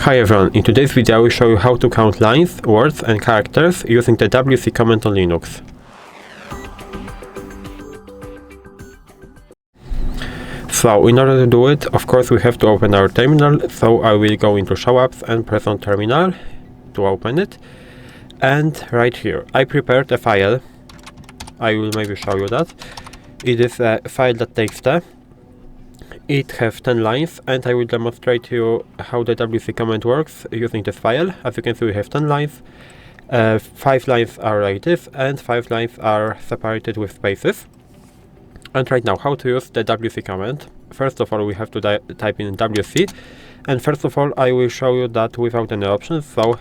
Hi everyone, in today's video I will show you how to count lines, words and characters using the WC command on Linux. So in order to do it, of course we have to open our terminal, so I will go into show apps and press on terminal to open it. And right here, I prepared a file. I will maybe show you that. It is a file.txt. It has 10 lines, and I will demonstrate to you how the WC command works using this file. As you can see, we have 10 lines. 5 lines are like this, and 5 lines are separated with spaces. And right now, how to use the WC command. First of all, we have to type in WC. And first of all, I will show you that without any options, so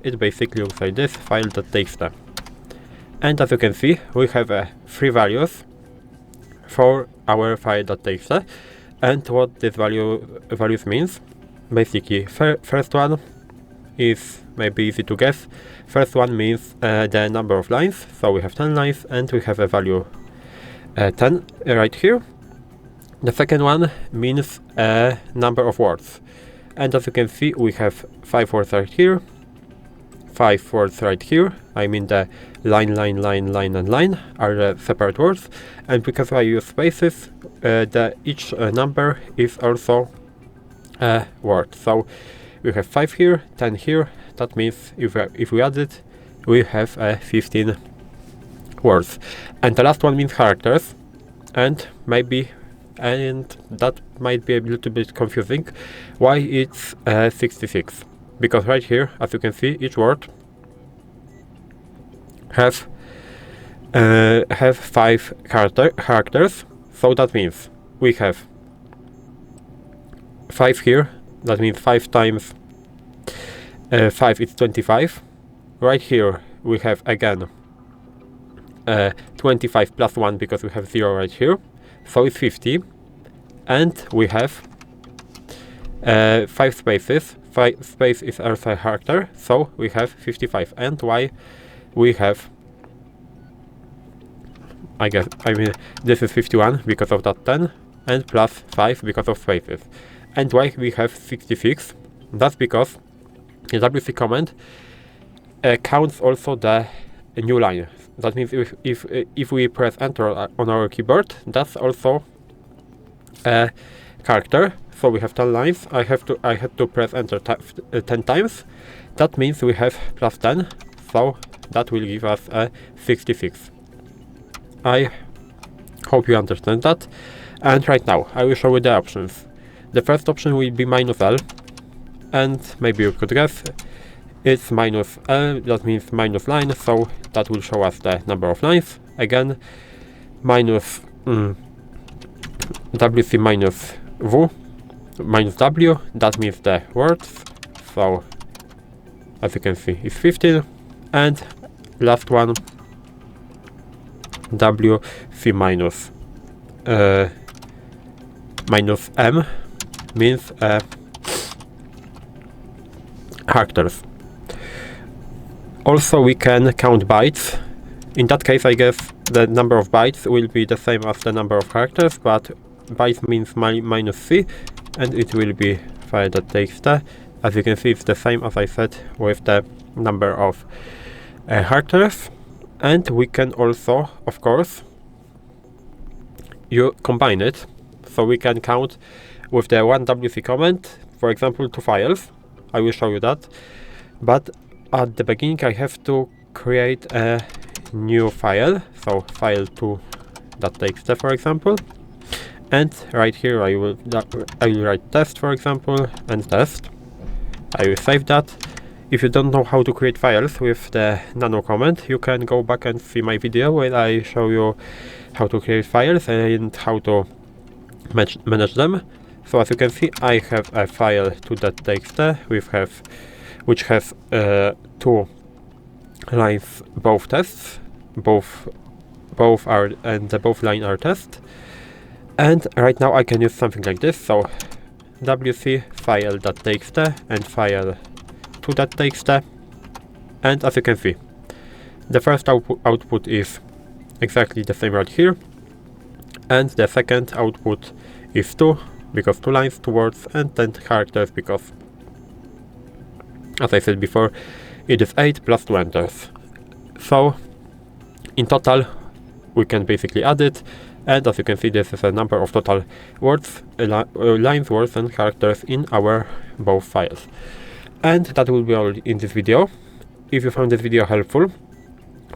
it basically looks like this, file.txt. And as you can see, we have 3 values for our file.txt. And what this values means, basically, first one is maybe easy to guess. First one means the number of lines, so we have 10 lines and we have a value 10 right here. The second one means a number of words, and as you can see, we have 5 words right here, 5 words right here. I mean the line, and line are the separate words, and because I use spaces, each number is also a word. So we have 5 here, 10 here. That means if we add it, we have 15 words. And the last one means characters, and that might be a little bit confusing. Why it's 66? Because right here, as you can see, each word have 5 characters. So that means we have 5 here. That means 5 times 5 is 25. Right here we have again 25 plus 1 because we have 0 right here. So it's 50. And we have 5 spaces. 5 space is also a character, so we have 55. And why we have, I mean this is 51 because of that 10, and plus 5 because of spaces. And why we have 66? That's because the WC command counts also the new line. That means if we press enter on our keyboard, that's also a character. So we have 10 lines. I had to press enter 10 times. That means we have plus 10. So that will give us 66. I hope you understand that. And right now I will show you the options. The first option will be -L, and maybe you could guess it's -L, that means minus line, so that will show us the number of lines. Again, WC minus W, minus W, that means the words, so as you can see it's 15. And last one, WC minus M means characters. Also we can count bytes. In that case, I guess the number of bytes will be the same as the number of characters, but bytes means -C, and it will be file.txt. As you can see, it's the same as I said with the number of characters. And we can also, of course, combine it, so we can count with the one WC command, for example, 2 files. I will show you that, but at the beginning I have to create a new file, so file2.txt for example, and right here I will write test, for example, and test. I will save that. If you don't know how to create files with the nano command, you can go back and see my video where I show you how to create files and how to manage them. So as you can see, I have a file2.txt which has 2 lines, both tests, both line are test. And right now I can use something like this. So WC file.txt and file2.txt, and as you can see, the first output is exactly the same right here, and the second output is 2 because 2 lines, 2 words, and 10 characters because As I said before, it is 8 plus 2 enters. So in total we can basically add it, and as you can see, this is a number of total words, lines, words and characters in our both files. And that will be all in this video. If you found this video helpful,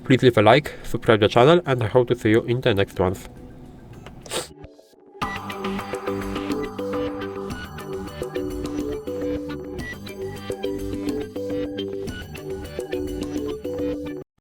please leave a like, subscribe the channel, and I hope to see you in the next ones.